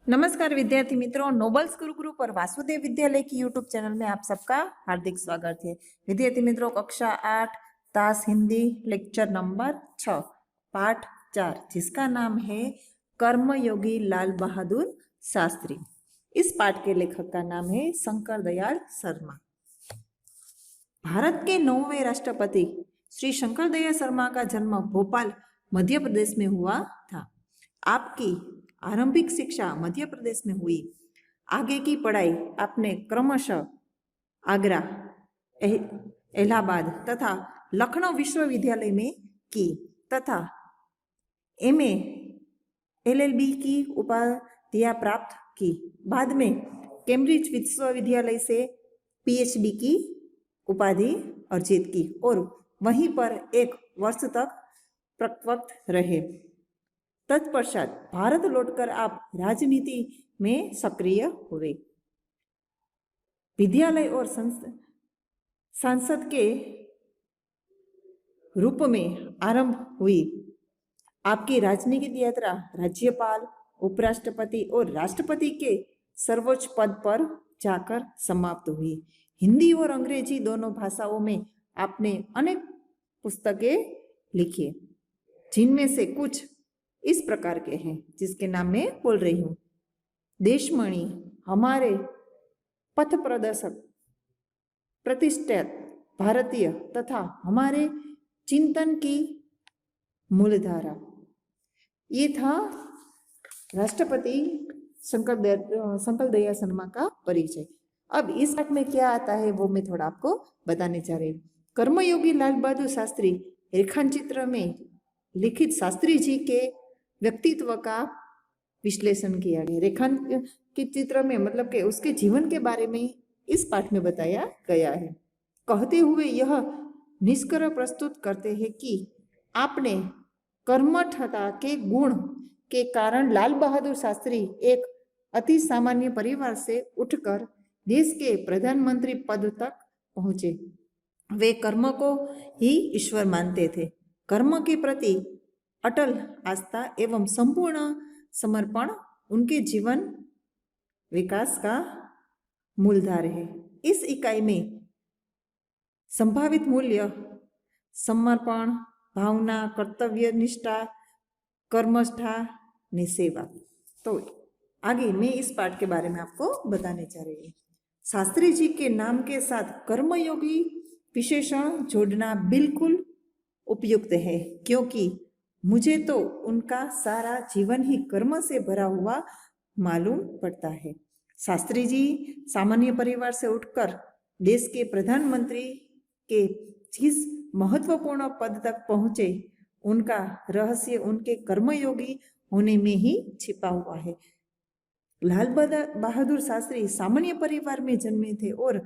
नमस्कार विद्यार्थी मित्रों, नोबल्स गुरुकुरु पर वासुदेव विद्यालय की यूट्यूब चैनल में आप सबका हार्दिक स्वागत है। विद्यार्थी मित्रों, कक्षा 8 तास हिंदी लेक्चर नंबर 6 पाठ 4 जिसका नाम है कर्मयोगी लाल बहादुर शास्त्री। इस पाठ के लेखक का नाम है शंकर दयाल शर्मा। भारत के 9वें राष्ट्रपति श्री शंकर दयाल शर्मा का जन्म भोपाल मध्य प्रदेश में हुआ था। आपकी आरंभिक शिक्षा मध्य प्रदेश में हुई। आगे की पढ़ाई आपने क्रमशः आगरा, इलाहाबाद तथा लखनऊ विश्वविद्यालय में की तथा एमए एलएलबी की उपाधियां प्राप्त की। बाद में कैम्ब्रिज विश्वविद्यालय से पीएचडी की उपाधि अर्जित की और वहीं पर 1 वर्ष तक प्रवक्ता रहे। तत्पश्चात भारत लौटकर आप राजनीति में सक्रिय हुए। विद्यालय और सांसद के रूप में आरंभ हुई। आपकी राजनीतिक यात्रा राज्यपाल, उपराष्ट्रपति और राष्ट्रपति के सर्वोच्च पद पर जाकर समाप्त हुई। हिंदी और अंग्रेजी दोनों भाषाओं में आपने अनेक पुस्तकें लिखी, जिनमें से कुछ इस प्रकार के हैं, जिसके नाम मैं बोल रही हूँ। देशमणि, हमारे पथ प्रदर्शक, प्रतिष्ठित भारतीय तथा हमारे चिंतन की मूलधारा। ये था राष्ट्रपति शंकर दयाल शर्मा का परिचय। अब इस पाठ में क्या आता है वो मैं थोड़ा आपको बताने जा रही हूँ। कर्मयोगी लाल बहादुर शास्त्री रेखाचित्र में लिखित शास्त्री जी के व्यक्तित्व का विश्लेषण किया गया। रेखांकन के चित्र में मतलब कि उसके जीवन के बारे में इस पाठ में बताया गया है। कहते हुए यह निष्कर्ष प्रस्तुत करते हैं कि आपने कर्मठता के गुण के कारण लाल बहादुर शास्त्री एक अति सामान्य परिवार से उठकर देश के प्रधानमंत्री पद तक पहुंचे। वे कर्म को ही ईश्वर मानते थे। कर्म के प्रति अटल आस्था एवं संपूर्ण समर्पण उनके जीवन विकास का मूलधार है। इस इकाई में संभावित मूल्य समर्पण, भावना, कर्तव्य निष्ठा, कर्मष्ठा ने सेवा। तो आगे मैं इस पाठ के बारे में आपको बताने जा रही हूँ। शास्त्री जी के नाम के साथ कर्मयोगी विशेषण जोड़ना बिल्कुल उपयुक्त है, क्योंकि मुझे तो उनका सारा जीवन ही कर्म से भरा हुआ मालूम पड़ता है। शास्त्री जी सामान्य परिवार से उठकर देश के प्रधानमंत्री के जिस महत्वपूर्ण पद तक पहुंचे, उनका रहस्य उनके कर्मयोगी होने में ही छिपा हुआ है। लाल बहादुर शास्त्री सामान्य परिवार में जन्मे थे और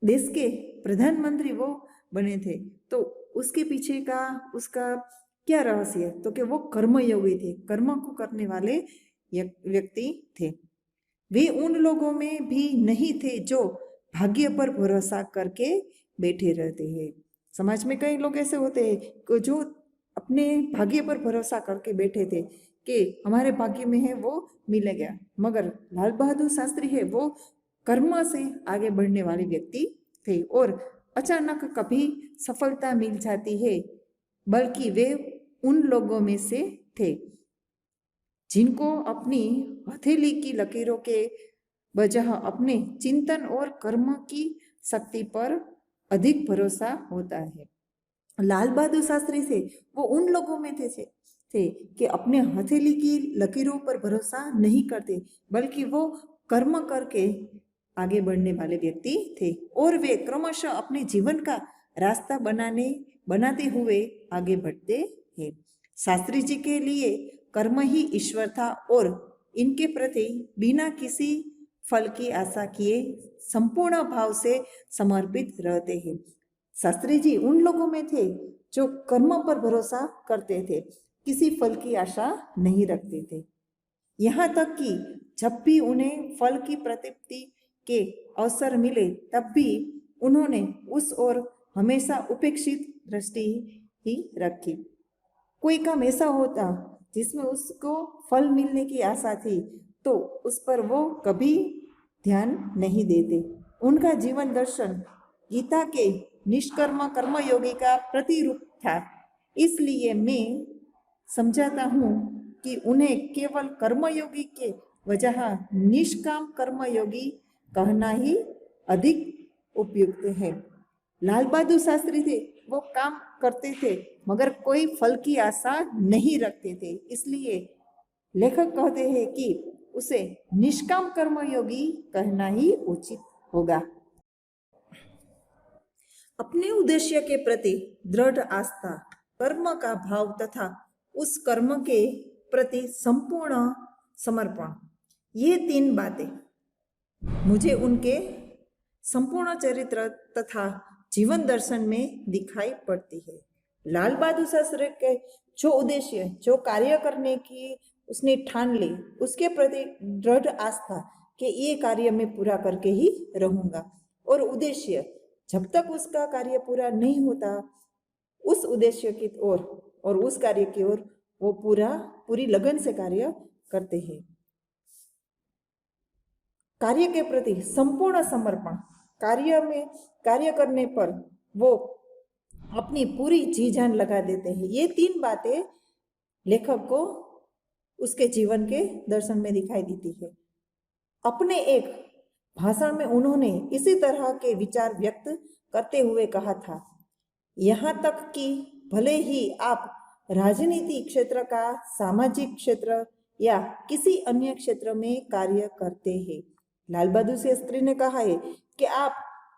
देश के प्रधानमंत्री वो बने थे। तो उसके पीछे का उसका क्या रहस्य है? तो कि वो कर्मयोगी थे, कर्म को करने वाले व्यक्ति थे। वे उन लोगों में भी नहीं थे जो भाग्य पर भरोसा करके बैठे रहते हैं। समाज में कई लोग ऐसे होते हैं जो अपने भाग्य पर भरोसा करके बैठे थे कि हमारे भाग्य में है वो मिलेगा, मगर लाल बहादुर शास्त्री है वो कर्म से आगे बढ़ने वाले व्यक्ति थे और अचानक कभी सफलता मिल जाती है, बल्कि वे उन लोगों में से थे जिनको अपनी हथेली की लकीरों के बजाय अपने चिंतन और कर्म की शक्ति पर अधिक भरोसा होता है। लाल बहादुर शास्त्री से वो उन लोगों में थे कि अपने हथेली की लकीरों पर भरोसा नहीं करते, बल्कि वो कर्म करके आगे बढ़ने वाले व्यक्ति थे और वे क्रमशः अपने जीवन का रास्ता बनाते हुए आगे बढ़ते हैं। शास्त्री जी के लिए कर्म ही ईश्वर था और इनके प्रति बिना किसी फल की आशा किए संपूर्ण भाव से समर्पित रहते हैं। शास्त्री जी उन लोगों में थे जो कर्म पर भरोसा करते थे, किसी फल की आशा नहीं रखते थे। यहाँ तक कि जब भी उन्हें फल की प्राप्ति के अवसर मिले, तब भी उन्होंने उस ओर हमेशा उपेक्षित दृष्टि ही रखी। कोई काम ऐसा होता जिसमें उसको फल मिलने की आशा थी, तो उस पर वो कभी ध्यान नहीं देते। उनका जीवन दर्शन गीता के निष्कर्म कर्मयोगी का प्रतिरूप था। इसलिए मैं समझाता हूँ कि उन्हें केवल कर्मयोगी के वजह निष्काम कर्मयोगी कहना ही अधिक उपयुक्त है। लाल बहादुर शास्त्री थे, वो काम करते थे मगर कोई फल की आशा नहीं रखते थे। इसलिए लेखक कहते हैं कि उसे निष्काम कर्मयोगी कहना ही उचित होगा। अपने उद्देश्य के प्रति दृढ़ आस्था, कर्म का भाव तथा उस कर्म के प्रति संपूर्ण समर्पण, ये 3 बातें मुझे उनके संपूर्ण चरित्र तथा जीवन दर्शन में दिखाई पड़ती है। लाल बहादुर शास्त्री के जो उद्देश्य, जो कार्य करने की उसने ठान ली, उसके प्रति दृढ़ आस्था कि ये कार्य मैं पूरा करके ही रहूंगा। और उद्देश्य, जब तक उसका कार्य पूरा नहीं होता, उस उद्देश्य की ओर और उस कार्य की ओर वो पूरी लगन से कार्य करते हैं। कार्य के प्रति संपूर्ण समर्पण, कार्य करने पर वो अपनी पूरी जी जान लगा देते हैं। ये 3 बातें लेखक को उसके जीवन के दर्शन में दिखाई देती है। अपने एक भाषण में उन्होंने इसी तरह के विचार व्यक्त करते हुए कहा था, यहाँ तक कि भले ही आप राजनीति क्षेत्र का, सामाजिक क्षेत्र या किसी अन्य क्षेत्र में कार्य करते हैं, लाल बहादुर शास्त्री ने कहा है कि आप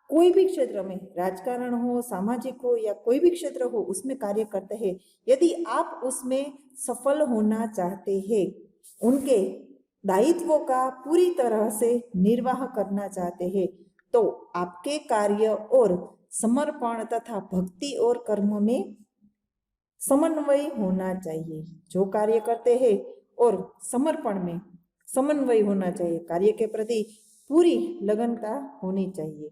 कोई भी क्षेत्र में, राजकारण हो, सामाजिक हो या कोई भी क्षेत्र हो, उसमें कार्य करते हैं, यदि आप उसमें सफल होना चाहते हैं, उनके दायित्वों का पूरी तरह से निर्वाह करना चाहते हैं, तो आपके कार्य और समर्पण तथा भक्ति और कर्म में समन्वय होना चाहिए। जो कार्य करते हैं और समर्पण में समन्वय होना चाहिए, कार्य के प्रति पूरी लगनता होनी चाहिए।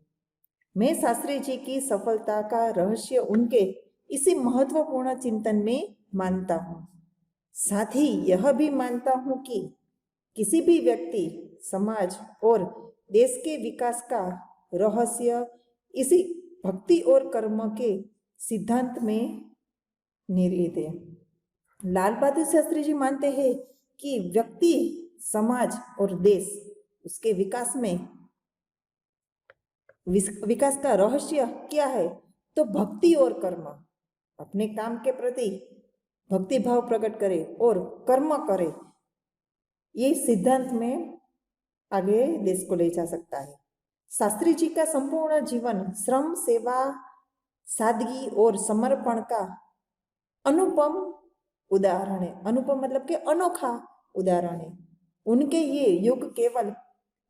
मैं शास्त्री जी की सफलता का रहस्य उनके इसी महत्वपूर्ण चिंतन में मानता हूँ। साथ ही यह भी मानता हूँ कि किसी भी व्यक्ति, समाज और देश के विकास का रहस्य इसी भक्ति और कर्म के सिद्धांत में निहित है। लाल बहादुर शास्त्री जी मानते हैं कि व्यक्ति, समाज और देश, उसके विकास का रहस्य क्या है? तो भक्ति और कर्म। अपने काम के प्रति भक्ति भाव प्रकट करे और कर्म करे, ये सिद्धांत में आगे देश को ले जा सकता है। शास्त्री जी का संपूर्ण जीवन श्रम, सेवा, सादगी और समर्पण का अनुपम उदाहरण है। अनुपम मतलब कि अनोखा उदाहरण है। उनके ये युग केवल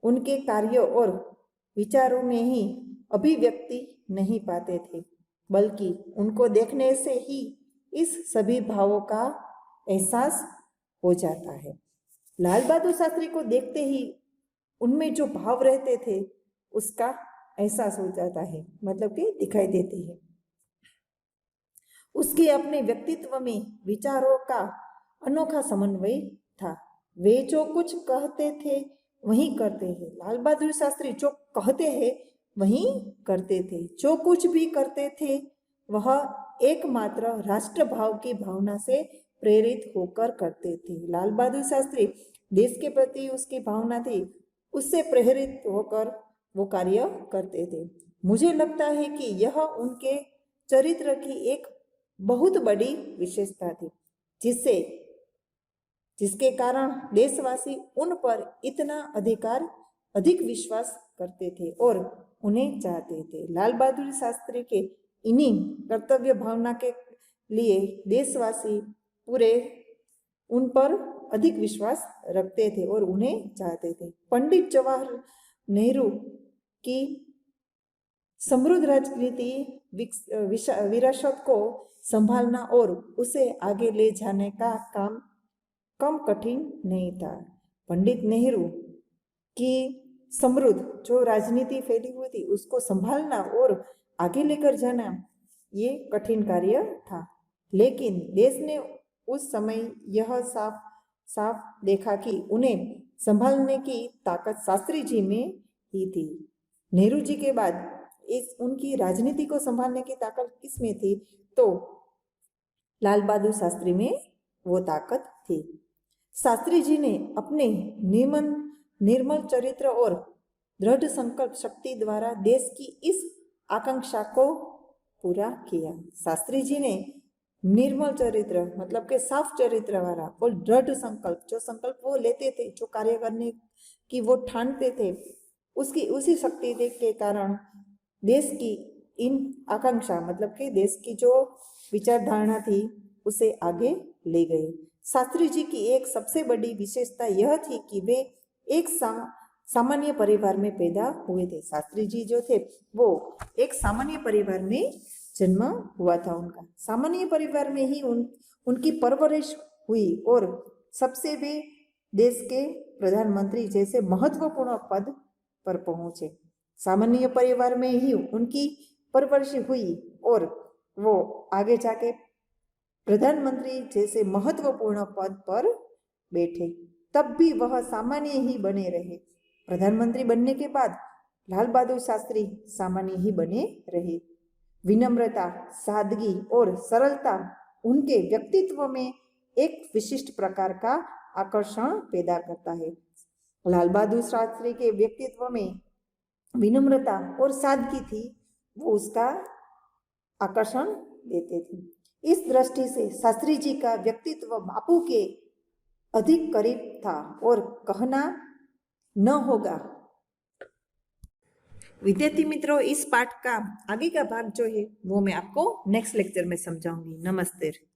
उनके कार्यों और विचारों में ही अभिव्यक्ति नहीं पाते थे, बल्कि उनको देखने से ही इस सभी भावों का एहसास हो जाता है। लाल बहादुर शास्त्री को देखते ही उनमें जो भाव रहते थे उसका एहसास हो जाता है, मतलब कि दिखाई देते हैं। उसके अपने व्यक्तित्व में विचारों का अनोखा समन्वय था। वे जो कुछ कहते थे वही करते हैं। लाल बहादुर शास्त्री जो कहते हैं वही करते थे। जो कुछ भी करते थे वह एकमात्र राष्ट्र भाव की भावना से प्रेरित होकर करते थे। लाल बहादुर शास्त्री देश के प्रति उसकी भावना थी, उससे प्रेरित होकर वो कार्य करते थे। मुझे लगता है कि यह उनके चरित्र की एक बहुत बड़ी विशेषता थी, जिसके कारण देशवासी उन पर इतना अधिक विश्वास करते थे और उन्हें चाहते थे। लाल बहादुर शास्त्री के इन्हीं कर्तव्य भावना के लिए देशवासी पूरे उन पर अधिक विश्वास रखते थे और उन्हें चाहते थे। पंडित जवाहर नेहरू की समृद्ध राजनीति विरासत को संभालना और उसे आगे ले जाने का काम कम कठिन नहीं था। पंडित नेहरू की समृद्ध जो राजनीति फैली हुई थी उसको संभालना और आगे लेकर जाना ये कठिन कार्य था, लेकिन देश ने उस समय यह साफ साफ देखा कि उन्हें संभालने की ताकत शास्त्री जी में ही थी। नेहरू जी के बाद इस उनकी राजनीति को संभालने की ताकत किसमें थी? तो लाल बहादुर शास्त्री में वो ताकत थी। शास्त्री जी ने अपने निर्मल चरित्र और दृढ़ संकल्प शक्ति द्वारा देश की इस आकांक्षा को पूरा किया। शास्त्री जी ने निर्मल चरित्र मतलब के साफ चरित्र वाला और दृढ़ संकल्प, जो संकल्प वो लेते थे, जो कार्य करने की वो ठानते थे, उसकी उसी शक्ति के कारण देश की इन आकांक्षा मतलब कि देश की जो विचारधारणा थी उसे आगे ले गए। शास्त्री जी की एक सबसे बड़ी विशेषता यह थी कि वे एक सामान्य परिवार में पैदा हुए थे। शास्त्री जी जो थे वो एक सामान्य परिवार में जन्म हुआ था उनका। सामान्य परिवार में ही उनकी परवरिश हुई और सबसे वे देश के प्रधानमंत्री जैसे महत्वपूर्ण पद पर पहुंचे। सामान्य परिवार में ही उनकी परवरिश हुई और वो आगे जाके प्रधानमंत्री जैसे महत्वपूर्ण पद पर बैठे। तब भी वह सामान्य ही बने रहे। प्रधानमंत्री बनने के बाद लाल बहादुर शास्त्री सामान्य ही बने रहे। विनम्रता, सादगी और सरलता उनके व्यक्तित्व में एक विशिष्ट प्रकार का आकर्षण पैदा करता है। लाल बहादुर शास्त्री के व्यक्तित्व में विनम्रता और सादगी थी, वो उसका आकर्षण देते थे। इस दृष्टि से शास्त्री जी का व्यक्तित्व बापू के अधिक करीब था और कहना न होगा। विद्यार्थी मित्रों, इस पाठ का आगे का भाग जो है वो मैं आपको नेक्स्ट लेक्चर में समझाऊंगी। नमस्ते।